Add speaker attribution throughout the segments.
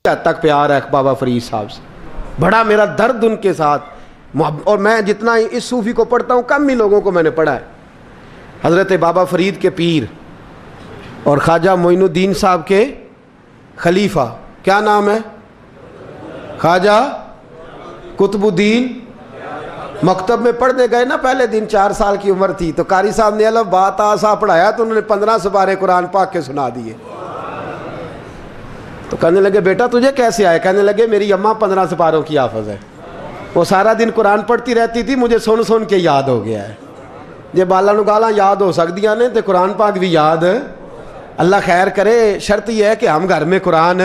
Speaker 1: تک پیار ہے بابا فرید صاحب سے, بڑا میرا درد ان کے ساتھ اور میں جتنا اس صوفی کو پڑھتا ہوں کم ہی لوگوں کو میں نے پڑھا ہے. حضرت بابا فرید کے پیر اور خواجہ معین الدین صاحب کے خلیفہ, کیا نام ہے؟ خواجہ قطب الدین. مکتب میں پڑھنے گئے نا پہلے دن, 4 سال کی عمر تھی, تو قاری صاحب نے الف با تا سا پڑھایا تو انہوں نے 15 سپارے قرآن پاک کے سنا دیے. تو کہنے لگے بیٹا تجھے کیسے آئے؟ کہنے لگے میری اماں 15 سپاروں کی حافظ ہے, وہ سارا دن قرآن پڑھتی رہتی تھی, مجھے سن سن کے یاد ہو گیا ہے. جے بالا نو گالاں یاد ہو سکدیاں نے تے قرآن پاک بھی یاد. اللہ خیر کرے, شرط یہ ہے کہ ہم گھر میں قرآن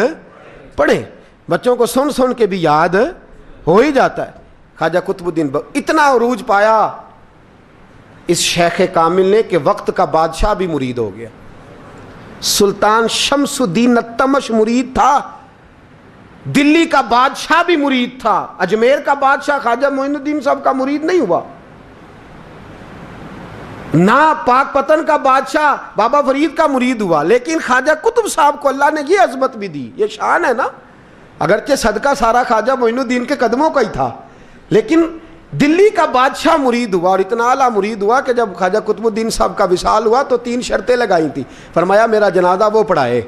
Speaker 1: پڑھیں, بچوں کو سن سن کے بھی یاد ہو ہی جاتا ہے. خواجہ قطب الدین اتنا عروج پایا اس شیخ کامل نے کہ وقت کا بادشاہ بھی مرید ہو گیا. سلطان شمس الدین التمش مرید تھا, دلی کا بادشاہ بھی مرید تھا, اجمیر کا بادشاہ خواجہ معین الدین صاحب کا مرید نہیں ہوا, نہ پاک پتن کا بادشاہ بابا فرید کا مرید ہوا, لیکن خواجہ قطب صاحب کو اللہ نے یہ عظمت بھی دی. یہ شان ہے نا, اگرچہ صدقہ سارا خواجہ معین الدین کے قدموں کا ہی تھا, لیکن دلی کا بادشاہ مرید ہوا, اور اتنا اعلیٰ مرید ہوا کہ جب خواجہ قطب الدین صاحب کا وصال ہوا تو 3 شرطیں لگائی تھیں. فرمایا میرا جنازہ وہ پڑھائے,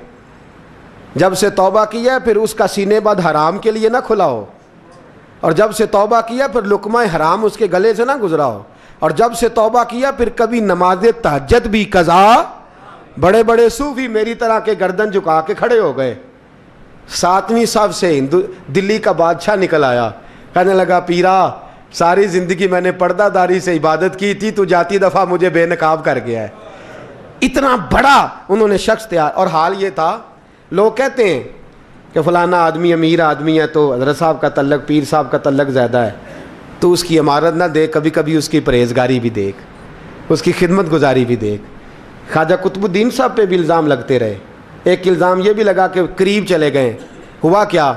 Speaker 1: جب سے توبہ کیا پھر اس کا سینے بد حرام کے لیے نہ کھلا ہو, اور جب سے توبہ کیا پھر لقمہ حرام اس کے گلے سے نہ گزرا ہو, اور جب سے توبہ کیا پھر کبھی نماز تہجد بھی قضا. بڑے بڑے صوفی میری طرح کے گردن جھکا کے کھڑے ہو گئے. 7ویں صف سے دلی کا بادشاہ نکل آیا, کہنے لگا پیرا ساری زندگی میں نے پردہ داری سے عبادت کی تھی, تو جاتی دفعہ مجھے بے نقاب کر گیا ہے. اتنا بڑا انہوں نے شخص تیار. اور حال یہ تھا, لوگ کہتے ہیں کہ فلانا آدمی امیر آدمی ہے تو حضرت صاحب کا تعلق پیر صاحب کا تعلق زیادہ ہے, تو اس کی عمارت نہ دیکھ, کبھی کبھی اس کی پرہیزگاری بھی دیکھ, اس کی خدمت گزاری بھی دیکھ. خواجہ قطب الدین صاحب پہ بھی الزام لگتے رہے. ایک الزام یہ بھی لگا کہ قریب چلے گئے. ہوا کیا,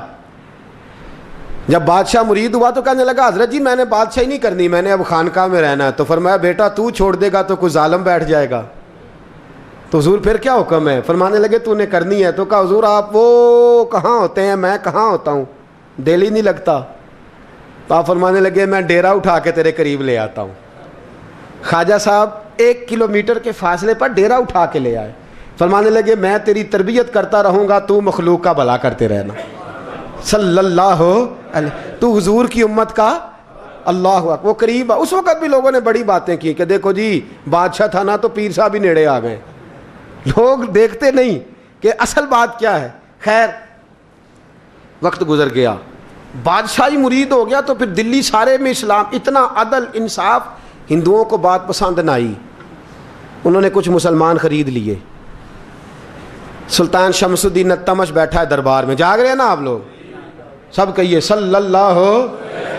Speaker 1: جب بادشاہ مرید ہوا تو کہنے لگا حضرت جی میں نے بادشاہی نہیں کرنی, میں نے اب خانقاہ میں رہنا ہے. تو فرمایا بیٹا تو چھوڑ دے گا تو کوئی ظالم بیٹھ جائے گا. تو حضور پھر کیا حکم ہے؟ فرمانے لگے تو نے کرنی ہے. تو کہا حضور آپ وہ کہاں ہوتے ہیں, میں کہاں ہوتا ہوں, دل ہی نہیں لگتا. تو آپ فرمانے لگے میں ڈیرا اٹھا کے تیرے قریب لے آتا ہوں. خواجہ صاحب 1 کلومیٹر کے فاصلے پر ڈیرا اٹھا کے لے آئے. فرمانے لگے میں تیری تربیت کرتا رہوں گا, تو مخلوق کا بھلا کرتے رہنا. صلی اللہ علیہ, تو حضور کی امت کا اللہ اکبر. وہ قریب, اس وقت بھی لوگوں نے بڑی باتیں کی کہ دیکھو جی بادشاہ تھا نا تو پیر صاحب ہی نیڑے آ گئے. لوگ دیکھتے نہیں کہ اصل بات کیا ہے. خیر وقت گزر گیا, بادشاہی مرید ہو گیا, تو پھر دلی سارے میں اسلام, اتنا عدل انصاف, ہندوؤں کو بات پسند نہ آئی. انہوں نے کچھ مسلمان خرید لیے. سلطان شمس الدین التمش بیٹھا ہے دربار میں, جاگ رہے ہیں نا آپ لوگ, سب کہیے صلی اللہ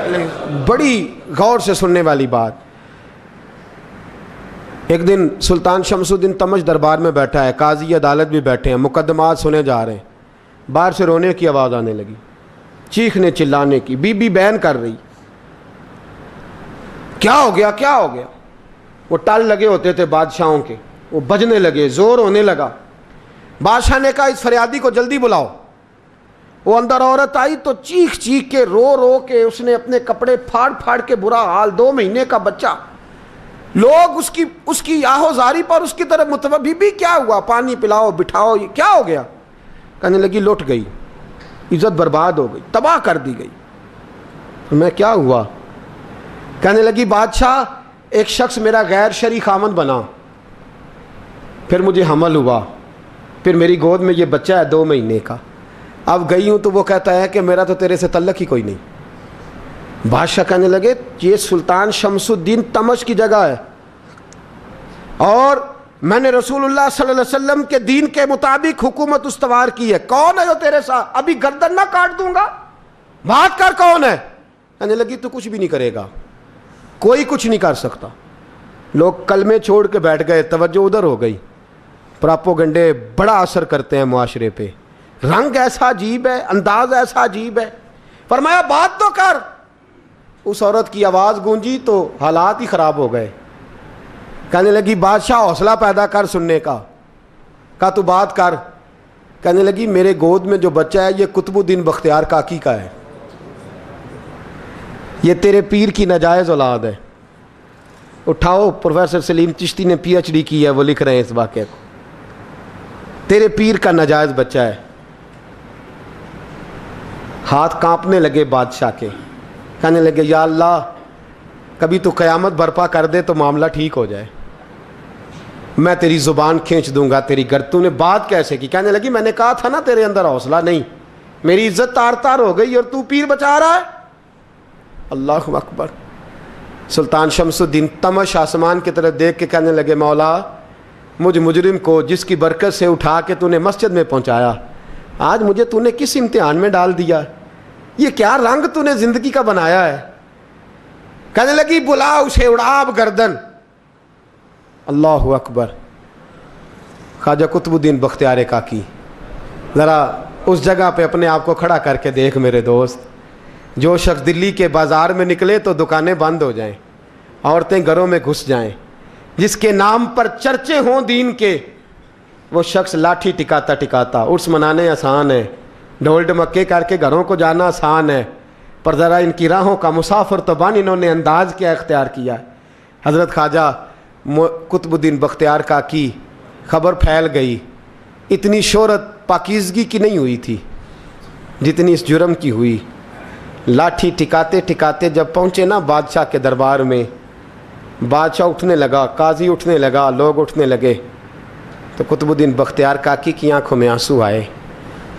Speaker 1: علیہ. بڑی غور سے سننے والی بات. ایک دن سلطان شمس الدین تمش دربار میں بیٹھا ہے, قاضی عدالت بھی بیٹھے ہیں, مقدمات سنے جا رہے ہیں. باہر سے رونے کی آواز آنے لگی, چیخنے چلانے کی. بی بی بیان کر رہی, کیا ہو گیا کیا ہو گیا. وہ ٹال لگے ہوتے تھے بادشاہوں کے, وہ بجنے لگے, زور ہونے لگا. بادشاہ نے کہا اس فریادی کو جلدی بلاؤ. وہ اندر عورت آئی تو چیخ چیخ کے رو رو کے اس نے اپنے کپڑے پھاڑ پھاڑ کے, برا حال, 2 مہینے کا بچہ. لوگ اس کی آہو زاری پر اس کی طرف متوجہ. بی بی کیا ہوا, پانی پلاؤ بٹھاؤ, یہ کیا ہو گیا. کہنے لگی لٹ گئی, عزت برباد ہو گئی, تباہ کر دی گئی. میں کیا ہوا؟ کہنے لگی بادشاہ ایک شخص میرا غیر شرعی خامند بنا, پھر مجھے حمل ہوا, پھر میری گود میں یہ بچہ ہے 2 مہینے کا. اب گئی ہوں تو وہ کہتا ہے کہ میرا تو تیرے سے تعلق ہی کوئی نہیں. بادشاہ کہنے لگے یہ سلطان شمس الدین تمش کی جگہ ہے, اور میں نے رسول اللہ صلی اللہ علیہ وسلم کے دین کے مطابق حکومت استوار کی ہے. کون ہے جو تیرے ساتھ؟ ابھی گردن نہ کاٹ دوں گا, بات کر کون ہے. کہنے لگی تو کچھ بھی نہیں کرے گا, کوئی کچھ نہیں کر سکتا. لوگ کلمے چھوڑ کے بیٹھ گئے, توجہ ادھر ہو گئی. پراپوگنڈے بڑا اثر کرتے ہیں معاشرے پہ. رنگ ایسا عجیب ہے, انداز ایسا عجیب ہے. فرمایا بات تو کر. اس عورت کی آواز گونجی تو حالات ہی خراب ہو گئے. کہنے لگی بادشاہ حوصلہ پیدا کر سننے کا. کہا تو بات کر. کہنے لگی میرے گود میں جو بچہ ہے یہ قطب الدین بختیار کاکی کا ہے، یہ تیرے پیر کی ناجائز اولاد ہے۔ اٹھاؤ، پروفیسر سلیم چشتی نے پی ایچ ڈی کی ہے، وہ لکھ رہے ہیں اس واقعے کو، تیرے پیر کا ناجائز بچہ ہے۔ ہاتھ کانپنے لگے بادشاہ کے، کہنے لگے یا اللہ کبھی تو قیامت برپا کر دے تو معاملہ ٹھیک ہو جائے، میں تیری زبان کھینچ دوں گا تیری تو نے بات کیسے کی؟ کہنے لگی میں نے کہا تھا نا تیرے اندر حوصلہ نہیں، میری عزت تار تار ہو گئی اور تو پیر بچا رہا ہے۔ اللہ اکبر۔ سلطان شمس الدین تمش آسمان کی طرف دیکھ کے کہنے لگے مولا مجھ مجرم کو جس کی برکت سے اٹھا کے تو نے مسجد میں پہنچایا، آج مجھے تو نے کس امتحان میں ڈال دیا؟ یہ کیا رنگ تو نے زندگی کا بنایا ہے؟ کہنے لگی بلا اسے، اڑا اب گردن۔ اللہ اکبر۔ خواجہ قطب الدین بختیار کاکی، ذرا اس جگہ پہ اپنے آپ کو کھڑا کر کے دیکھ میرے دوست۔ جو شخص دلی کے بازار میں نکلے تو دکانیں بند ہو جائیں، عورتیں گھروں میں گھس جائیں، جس کے نام پر چرچے ہوں دین کے، وہ شخص لاٹھی ٹکاتا ٹکاتا، عرس منانے آسان ہے، ڈھول ڈمکے کر کے گھروں کو جانا آسان ہے، پر ذرا ان کی راہوں کا مسافر تو بن انہوں نے انداز کیا اختیار کیا ہے۔ حضرت خواجہ قطب الدین بختیار کاکی، خبر پھیل گئی، اتنی شہرت پاکیزگی کی نہیں ہوئی تھی جتنی اس جرم کی ہوئی۔ لاٹھی ٹکاتے ٹکاتے جب پہنچے نا بادشاہ کے دربار میں، بادشاہ اٹھنے لگا، قاضی اٹھنے لگا، لوگ اٹھنے لگے، تو قطب الدین بختیار کاکی کی آنکھوں میں آنسو آئے،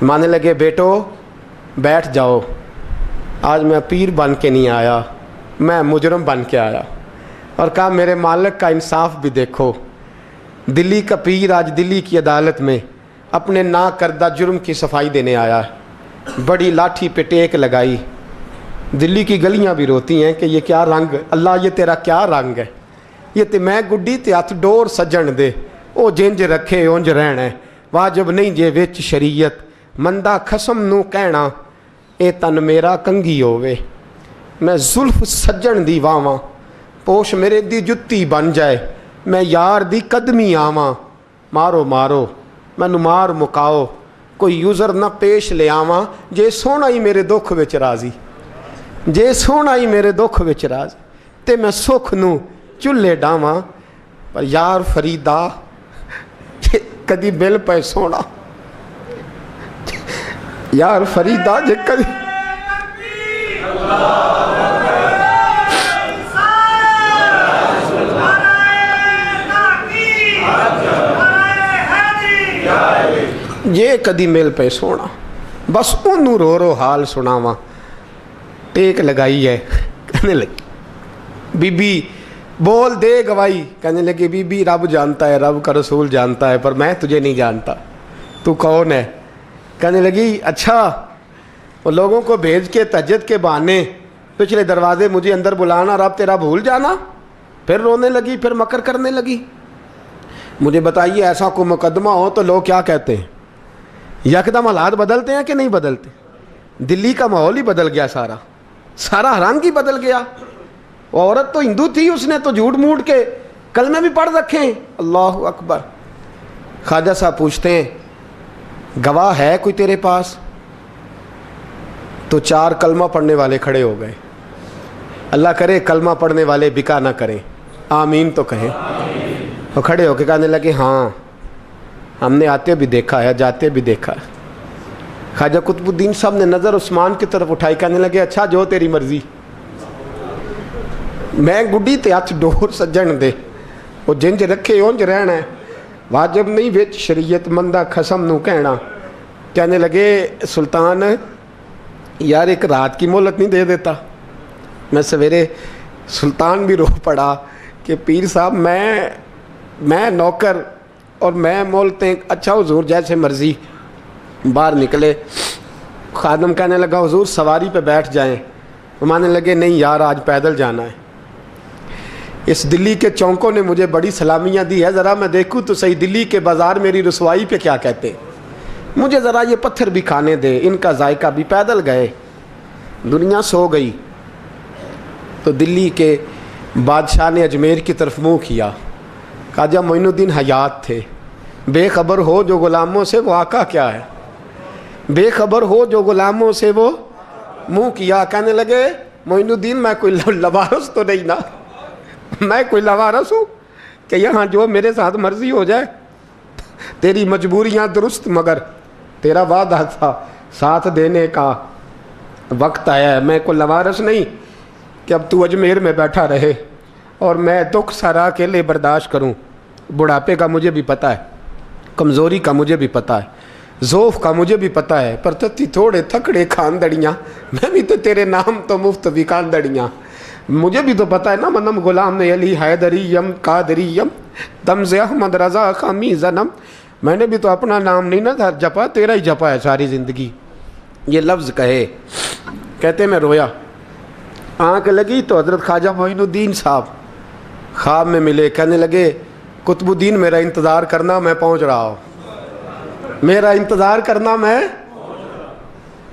Speaker 1: مانے لگے بیٹو بیٹھ جاؤ، آج میں پیر بن کے نہیں آیا، میں مجرم بن کے آیا۔ اور کہا میرے مالک کا انصاف بھی دیکھو، دلی کا پیر آج دلی کی عدالت میں اپنے نا کردہ جرم کی صفائی دینے آیا ہے۔ بڑی لاٹھی پہ ٹیک لگائی، دلی کی گلیاں بھی روتی ہیں کہ یہ کیا رنگ، اللہ یہ تیرا کیا رنگ ہے، یہ تے میں گڈی تے ہاتھ ڈور سجن دے، او جنج رکھے اونج رہنا ہے، واجب نہیں جے وچ شریعت، مندہ خسم نو کہنا اے تن میرا کنگھی ہووے، میں زلف سجن دی واواں، پوش میرے دی جتی بن جائے، میں یار دی قدمی آواں، مارو مارو مینوں مار مکاؤ، کوئی یوزر نہ پیش لے آواں، جے سونا ہی میرے دکھ وچ راضی، جے سونا ہی میرے دکھ وچ راضی، تے میں سکھ نو چلے ڈاواں، پر یار فریدا جے کدی مل پے سونا، یار فریدا جے کدی یہ کدی مل پہ سونا، بس انہوں رو رو حال سناواں۔ ٹیک لگائی ہے، کہنے لگی بی بی بول دے گواہی، کہنے لگی بی بی رب جانتا ہے، رب کا رسول جانتا ہے، پر میں تجھے نہیں جانتا، تو کون ہے؟ کہنے لگی اچھا وہ لوگوں کو بھیج کے تہجد کے بہانے پچھلے دروازے مجھے اندر بلانا، رب تیرا بھول جانا؟ پھر رونے لگی، پھر مکر کرنے لگی۔ مجھے بتائیے ایسا کوئی مقدمہ ہو تو لوگ کیا کہتے ہیں؟ یکدم حالات بدلتے ہیں کہ نہیں بدلتے؟ دلی کا ماحول ہی بدل گیا، سارا رنگ ہی بدل گیا۔ وہ عورت تو ہندو تھی، اس نے تو جھوٹ موٹ کے کلمے بھی پڑھ رکھے ہیں۔ اللہ اکبر۔ خواجہ صاحب پوچھتے ہیں گواہ ہے کوئی تیرے پاس؟ تو 4 کلمہ پڑھنے والے کھڑے ہو گئے۔ اللہ کرے کلمہ پڑھنے والے بکا نہ کریں، آمین تو کہیں۔ وہ کھڑے ہو کے کہنے لگے ہاں ہم نے آتے بھی دیکھا ہے، جاتے بھی دیکھا ہے۔ خواجہ قطب الدین صاحب نے نظر عثمان کی طرف اٹھائی، کہنے لگے اچھا جو تیری مرضی، میں گڈی تے ہاتھ ڈور سجن دے، وہ جنج رکھے اونج رہنا ہے، واجب نہیں وچ شریعت، مندہ خسم نو کہنا۔ کہنے لگے سلطان یار ایک رات کی مہلت نہیں دے دیتا؟ میں سویرے سلطان بھی رو پڑا کہ پیر صاحب میں نوکر اور میں مولتے ہیں، اچھا حضور جیسے مرضی۔ باہر نکلے، خادم کہنے لگا حضور سواری پہ بیٹھ جائیں، وہ مانے لگے نہیں یار آج پیدل جانا ہے، اس دلی کے چونکوں نے مجھے بڑی سلامیاں دی ہے، ذرا میں دیکھوں تو صحیح دلی کے بازار میری رسوائی پہ کیا کہتے ہیں، مجھے ذرا یہ پتھر بھی کھانے دے، ان کا ذائقہ بھی۔ پیدل گئے، دنیا سو گئی تو دلی کے بادشاہ نے اجمیر کی طرف منہ کیا۔ خواجہ معین الدین حیات تھے، بے خبر ہو جو غلاموں سے وہ آقا کیا ہے۔ بے خبر ہو جو غلاموں سے وہ منہ کیا. کہنے لگے معین الدین میں کوئی لوارث تو نہیں نا, میں کوئی لوارث ہوں کہ یہاں جو میرے ساتھ مرضی ہو جائے؟ تیری مجبوریاں درست, مگر تیرا وعدہ تھا ساتھ دینے کا, وقت آیا ہے. میں کوئی لوارث نہیں کہ اب تو اجمیر میں بیٹھا رہے اور میں دکھ سارا اکیلے برداشت کروں. بڑھاپے کا مجھے بھی پتہ ہے, کمزوری کا مجھے بھی پتہ ہے, ذوف کا مجھے بھی پتہ ہے, پر تتی تھوڑے تھکڑے خاندڑیاں, میں بھی تو تیرے نام تو مفت بھی خاندڑیاں. مجھے بھی تو پتہ ہے نا, منم غلام علی حیدریم قادریم تمز احمد رضا خامی زنم. میں نے بھی تو اپنا نام نہیں نا جپا, تیرا ہی جپا ہے ساری زندگی. یہ لفظ کہے, کہتے میں رویا. آنکھ لگی تو حضرت خواجہ معین الدین صاحب خواب میں ملے. کہنے لگے قطب الدین میرا انتظار کرنا, میں پہنچ رہا ہوں. میرا انتظار کرنا,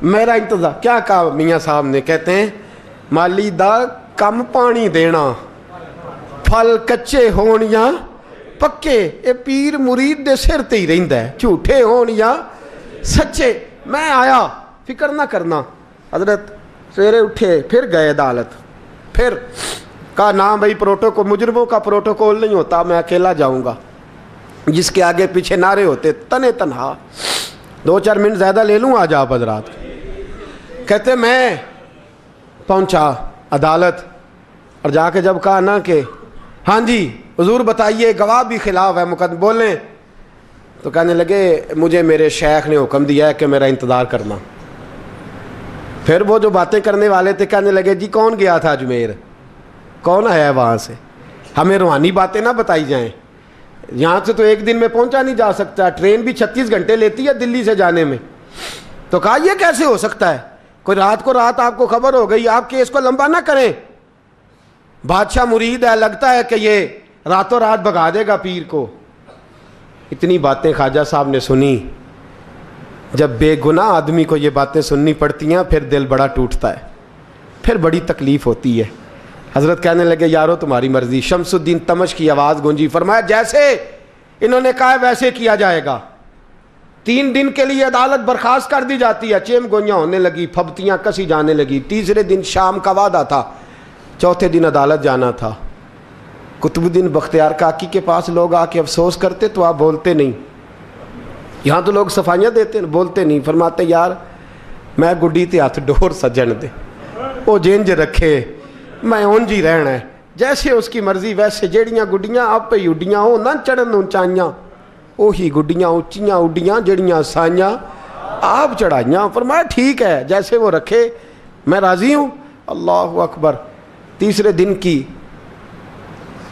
Speaker 1: میرا انتظار. کیا کہا میاں صاحب نے؟ کہتے ہیں مالی دا کم پانی دینا, پھل کچے ہون یا پکے, اے پیر مرید دے سر تے ہی رہندا ہے, جھوٹے ہون یا سچے. میں آیا, فکر نہ کرنا. حضرت سویرے اٹھے, پھر گئے عدالت. پھر کہا نام بھائی پروٹوکول, مجرموں کا پروٹوکول نہیں ہوتا, میں اکیلا جاؤں گا. جس کے آگے پیچھے نعرے ہوتے تنے تنہا. 2-4 منٹ زیادہ لے لوں آج آپ حضرات. کہتے میں پہنچا عدالت, اور جا کے جب کہا نا کہ ہاں جی حضور بتائیے, گواہ بھی خلاف ہے, مقدم بولیں, تو کہنے لگے مجھے میرے شیخ نے حکم دیا ہے کہ میرا انتظار کرنا. پھر وہ جو باتیں کرنے والے تھے کہنے لگے جی کون گیا تھا اجمیر, کون آیا ہے وہاں سے, ہمیں روحانی باتیں نہ بتائی جائیں. یہاں سے تو ایک دن میں پہنچا نہیں جا سکتا, ٹرین بھی 36 گھنٹے لیتی ہے دلی سے جانے میں. تو کہا یہ کیسے ہو سکتا ہے, کوئی رات کو رات آپ کو خبر ہو گئی, آپ کیس کو لمبا نہ کریں. بادشاہ مرید ہے, لگتا ہے کہ یہ راتوں رات بھگا دے گا پیر کو. اتنی باتیں خواجہ صاحب نے سنی. جب بے گناہ آدمی کو یہ باتیں سننی پڑتی ہیں پھر دل بڑا ٹوٹتا ہے, پھر بڑی تکلیف ہوتی ہے. حضرت کہنے لگے یارو تمہاری مرضی. شمس الدین تمش کی آواز گونجی, فرمایا جیسے انہوں نے کہا ویسے کیا جائے گا. 3 دن کے لیے عدالت برخاست کر دی جاتی ہے. چیم گوئیاں ہونے لگی, پھبتیاں کسی جانے لگی. تیسرے دن شام کا وعدہ تھا, چوتھے دن عدالت جانا تھا. قطب الدین بختیار کاکی کے پاس لوگ آ کے افسوس کرتے تو آپ بولتے نہیں. یہاں تو لوگ صفائیاں دیتے ہیں, بولتے نہیں. فرماتے یار میں گڈی تے ہاتھ ڈور سجن دے, وہ جینج رکھے, میں اونج ہی رہنا ہے, جیسے اس کی مرضی ویسے. جیڑیاں گڈیاں آپ پہ اڈیاں ہو نہ چڑھن اونچائیاں, وہی گڈیاں اونچیاں اڈیاں جیڑیاں سائیاں آپ چڑھائیاں. فرمایا ٹھیک ہے, جیسے وہ رکھے میں راضی ہوں. اللہ اکبر. تیسرے دن کی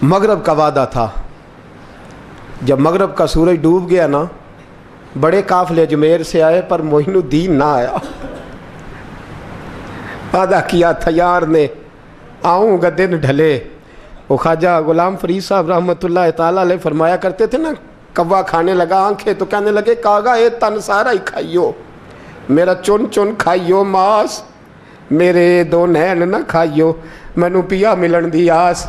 Speaker 1: مغرب کا وعدہ تھا. جب مغرب کا سورج ڈوب گیا نا, بڑے قافلے اجمیر سے آئے پر معین الدین نہ آیا. وعدہ کیا تھا یار نے, آؤں گا دن ڈھلے. وہ خواجہ غلام فرید صاحب رحمۃ اللہ تعالیٰ علیہ فرمایا کرتے تھے نا, کوا کھانے لگا آنکھیں تو کہنے لگے کاغا اے تن سارا ہی کھائیو, میرا چن چن کھائیو ماس, میرے 2 نین نہ کھائیو, مینو پیا ملن دی آس.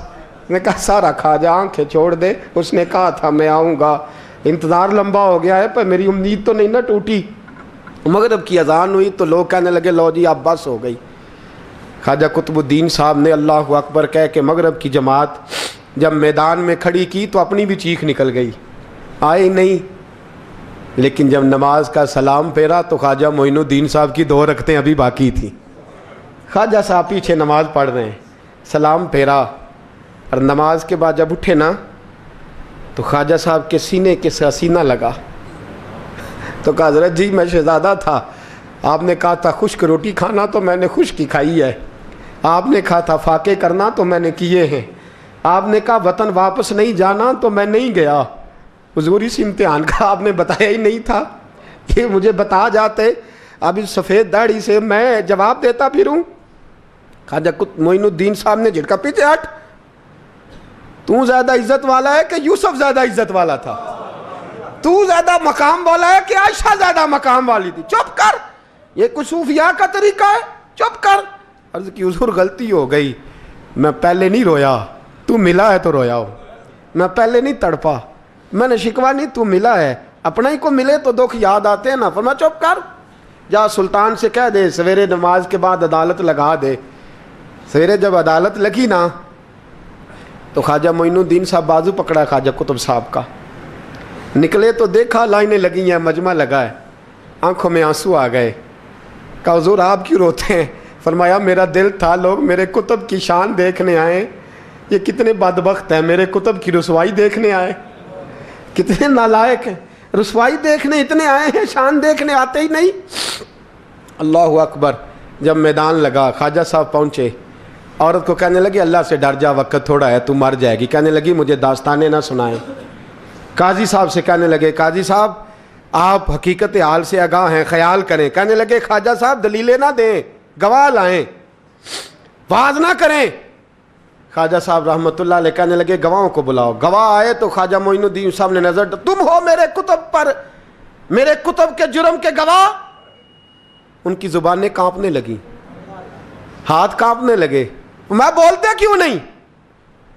Speaker 1: نے کہا سارا کھا جا, آنکھیں چھوڑ دے. اس نے کہا تھا میں آؤں گا, انتظار لمبا ہو گیا ہے پر میری امید تو نہیں نہ ٹوٹی. مغرب کی اذان ہوئی تو لوگ کہنے لگے لو جی اب بس ہو گئی. خواجہ قطب الدین صاحب نے اللہ اکبر کہہ کے مغرب کی جماعت جب میدان میں کھڑی کی تو اپنی بھی چیخ نکل گئی, آئے نہیں. لیکن جب نماز کا سلام پھیرا تو خواجہ معین الدین صاحب کی 2 رکعتیں ابھی باقی تھیں. خواجہ صاحب پیچھے نماز پڑھ رہے ہیں, سلام پھیرا, اور نماز کے بعد جب اٹھے نا تو خواجہ صاحب کے سینے کے سینہ لگا. تو کہا حضرت جی میں شہزادہ تھا, آپ نے کہا تھا خشک روٹی کھانا تو میں نے خشک کی کھائی ہے, آپ نے کہا تھا فاقے کرنا تو میں نے کیے ہیں, آپ نے کہا وطن واپس نہیں جانا تو میں نہیں گیا. حضور اس امتحان کا آپ نے بتایا ہی نہیں تھا, یہ مجھے بتا جاتے اب اس سفید داڑھی سے میں جواب دیتا پھروں. خواجہ معین الدین صاحب نے جھٹکا, پیچھے ہٹ, تو زیادہ عزت والا ہے کہ یوسف زیادہ عزت والا تھا, تو زیادہ مقام والا ہے کہ عائشہ زیادہ مقام والی تھی, چپ کر, یہ کچھ صوفیاء کا طریقہ ہے, چپ کر. عرض کی حضور غلطی ہو گئی, میں پہلے نہیں رویا, تو ملا ہے تو رویا ہو, میں پہلے نہیں تڑپا, میں نے شکوا نہیں, تو ملا ہے, اپنا ہی کو ملے تو دکھ یاد آتے ہیں نا. فرمایا چپ کر, جا سلطان سے کہہ دے سویرے نماز کے بعد عدالت لگا دے. سویرے جب عدالت لگی نا تو خواجہ معین الدین صاحب بازو پکڑا خواجہ قطب صاحب کا. نکلے تو دیکھا لائنیں لگی ہیں, مجمع لگا ہے, آنکھوں میں آنسو آ گئے. کہا حضور آپ کیوں روتے ہیں؟ فرمایا میرا دل تھا لوگ میرے کتب کی شان دیکھنے آئے, یہ کتنے بدبخت ہیں, میرے کتب کی رسوائی دیکھنے آئے. کتنے نالائق ہیں, رسوائی دیکھنے اتنے آئے ہیں, شان دیکھنے آتے ہی نہیں. اللہ اکبر. جب میدان لگا خواجہ صاحب پہنچے, عورت کو کہنے لگی اللہ سے ڈر جا, وقت تھوڑا ہے, تو مر جائے گی. کہنے لگی مجھے داستانیں نہ سنائیں. قاضی صاحب سے کہنے لگے قاضی صاحب آپ حقیقت حال سے آگاہ ہیں, خیال کریں. کہنے لگے خواجہ صاحب دلیلیں نہ دیں, گواہ لائیں, واز نہ کریں. خواجہ صاحب رحمۃ اللہ علیہ کہنے لگے گواہوں کو بلاؤ. گواہ آئے تو خواجہ معین الدین صاحب نے نظر, تم ہو میرے کتب پر, میرے کتب کے جرم کے گواہ. ان کی زبانیں کانپنے لگیں, ہاتھ کانپنے لگے, میں بولتے کیوں نہیں؟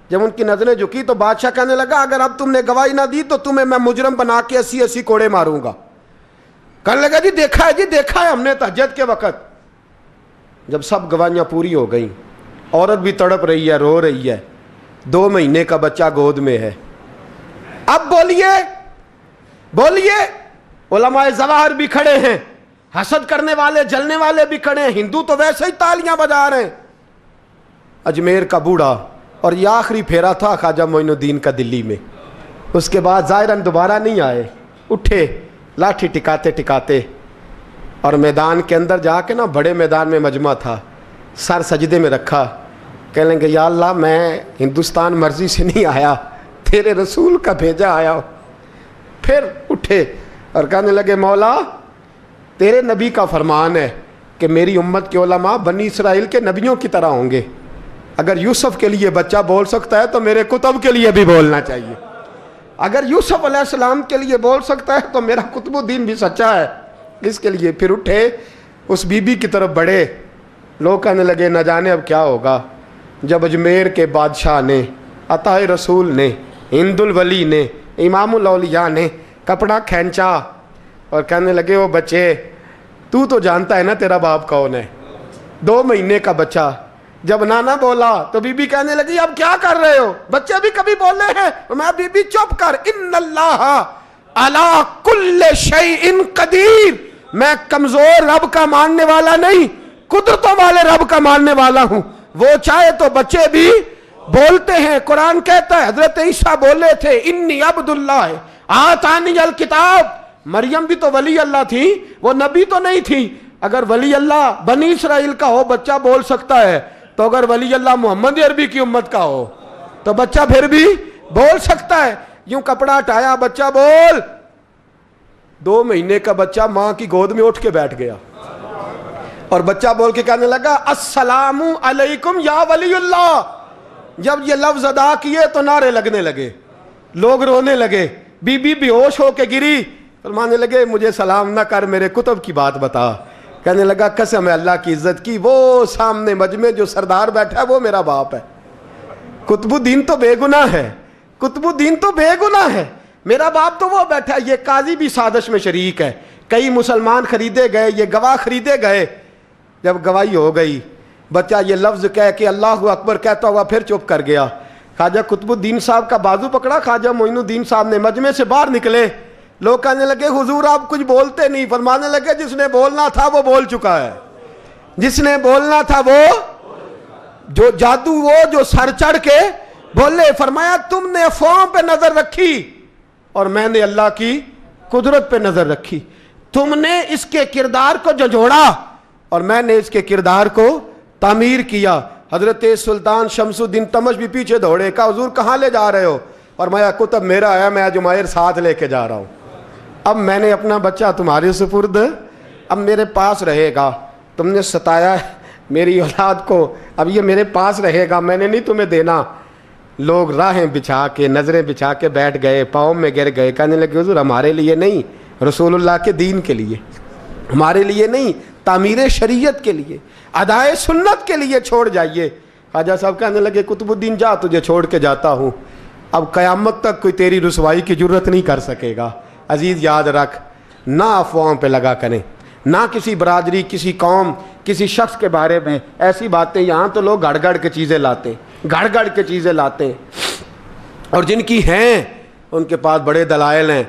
Speaker 1: جب ان کی نظریں جھکی تو بادشاہ کہنے لگا اگر اب تم نے گواہی نہ دی تو تمہیں میں مجرم بنا کے 80 کوڑے ماروں گا. کہنے لگا جی دیکھا ہے, جی دیکھا ہے ہم نے تہجد کے وقت. جب سب گواہیاں پوری ہو گئیں, عورت بھی تڑپ رہی ہے, رو رہی ہے, 2 مہینے کا بچہ گود میں ہے. اب بولیے بولیے, علماء ظواہر بھی کھڑے ہیں, حسد کرنے والے جلنے والے بھی کھڑے ہیں, ہندو تو ویسے ہی تالیاں بجا رہے ہیں. اجمیر کا بوڑھا, اور یہ آخری پھیرا تھا خواجہ معین الدین کا دلی میں. اس کے بعد ظاہراً دوبارہ نہیں آئے. اٹھے لاٹھی ٹکاتے ٹکاتے اور میدان کے اندر جا کے نا, بڑے میدان میں مجمع تھا, سر سجدے میں رکھا. کہنے لگے یا اللہ میں ہندوستان مرضی سے نہیں آیا, تیرے رسول کا بھیجا آیا ہوں. پھر اٹھے اور کہنے لگے مولا تیرے نبی کا فرمان ہے کہ میری امت کے علماء بنی اسرائیل کے نبیوں کی طرح ہوں گے. اگر یوسف کے لیے بچہ بول سکتا ہے تو میرے کتب کے لیے بھی بولنا چاہیے. اگر یوسف علیہ السلام کے لیے بول سکتا ہے تو میرا قطب الدین بھی سچا ہے, اس کے لیے. پھر اٹھے اس بی بی کی طرف بڑھے. لوگ کہنے لگے نہ جانے اب کیا ہوگا. جب اجمیر کے بادشاہ نے, عطا رسول نے, ہند الولی نے, امام الاولیاء نے کپڑا کھینچا اور کہنے لگے وہ بچے تو جانتا ہے نا تیرا باپ کون ہے, 2 مہینے کا بچہ. جب نانا بولا تو بی بی کہنے لگی اب کیا کر رہے ہو, بچے بھی کبھی بولے ہیں. میں بی بی چپ کر, ان اللہ علی کل شیء قدیر, میں کمزور رب کا ماننے والا نہیں, قدرتوں والے رب کا ماننے والا ہوں. وہ چاہے تو بچے بھی بولتے ہیں. قرآن کہتا ہے حضرت عیسیٰ بولے تھے انی عبد اللہ آتانی الکتاب. مریم بھی تو ولی اللہ تھی, وہ نبی تو نہیں تھی. اگر ولی اللہ بنی اسرائیل کا ہو بچہ بول سکتا ہے, تو اگر ولی اللہ محمد عربی کی امت کا ہو تو بچہ پھر بھی بول سکتا ہے. یوں کپڑا ہٹایا, بچہ بول. 2 مہینے کا بچہ ماں کی گود میں اٹھ کے بیٹھ گیا اور بچہ بول کے کہنے لگا السلام علیکم یا ولی اللہ. جب یہ لفظ ادا کیے تو نعرے لگنے لگے, لوگ رونے لگے. بی بی بے ہوش ہو کے گری, فرمانے لگے مجھے سلام نہ کر, میرے کتب کی بات بتا. کہنے لگا قسم ہے اللہ کی عزت کی, وہ سامنے مجمع جو سردار بیٹھا ہے وہ میرا باپ ہے. قطب الدین تو بے گناہ ہے, قطب الدین تو بے گناہ ہے, میرا باپ تو وہ بیٹھا ہے. یہ قاضی بھی سازش میں شریک ہے, کئی مسلمان خریدے گئے, یہ گواہ خریدے گئے. جب گواہی ہو گئی بچہ یہ لفظ کہہ کے اللہ اکبر کہتا ہوا پھر چپ کر گیا. خواجہ قطب الدین صاحب کا بازو پکڑا, خواجہ معین الدین صاحب نے مجمع سے باہر نکلے. لوگ کہنے لگے حضور آپ کچھ بولتے نہیں. فرمانے لگے جس نے بولنا تھا وہ بول چکا ہے, جس نے بولنا تھا وہ جو جادو, وہ جو سر چڑھ کے بولے. فرمایا تم نے افواہوں پہ نظر رکھی اور میں نے اللہ کی قدرت پہ نظر رکھی. تم نے اس کے کردار کو جھنجھوڑا اور میں نے اس کے کردار کو تعمیر کیا. حضرت سلطان شمس الدین تمش بھی پیچھے دوڑے, کہا حضور کہاں لے جا رہے ہو؟ فرمایا کتب میرا ہے, میں جمائر ساتھ لے کے جا رہا ہوں. اب میں نے اپنا بچہ تمہارے سپرد, اب میرے پاس رہے گا. تم نے ستایا ہے میری اولاد کو, اب یہ میرے پاس رہے گا, میں نے نہیں تمہیں دینا. لوگ راہیں بچھا کے, نظریں بچھا کے بیٹھ گئے, پاؤں میں گر گئے. کہنے لگے حضور ہمارے لیے نہیں, رسول اللہ کے دین کے لیے, ہمارے لیے نہیں, تعمیر شریعت کے لیے, ادائے سنت کے لیے چھوڑ جائیے. خواجہ صاحب کہنے لگے قطب الدین جا, تجھے چھوڑ کے جاتا ہوں, اب قیامت تک کوئی تیری رسوائی کی جرت نہیں کر سکے گا. عزیز یاد رکھ, نہ افواہوں پہ لگا کریں, نہ کسی برادری، کسی قوم، کسی شخص کے بارے میں ایسی باتیں. یہاں تو لوگ گڑ گڑ کے چیزیں لاتے ہیں، گڑ گڑ کے چیزیں لاتے ہیں، اور جن کی ہیں ان کے پاس بڑے دلائل ہیں.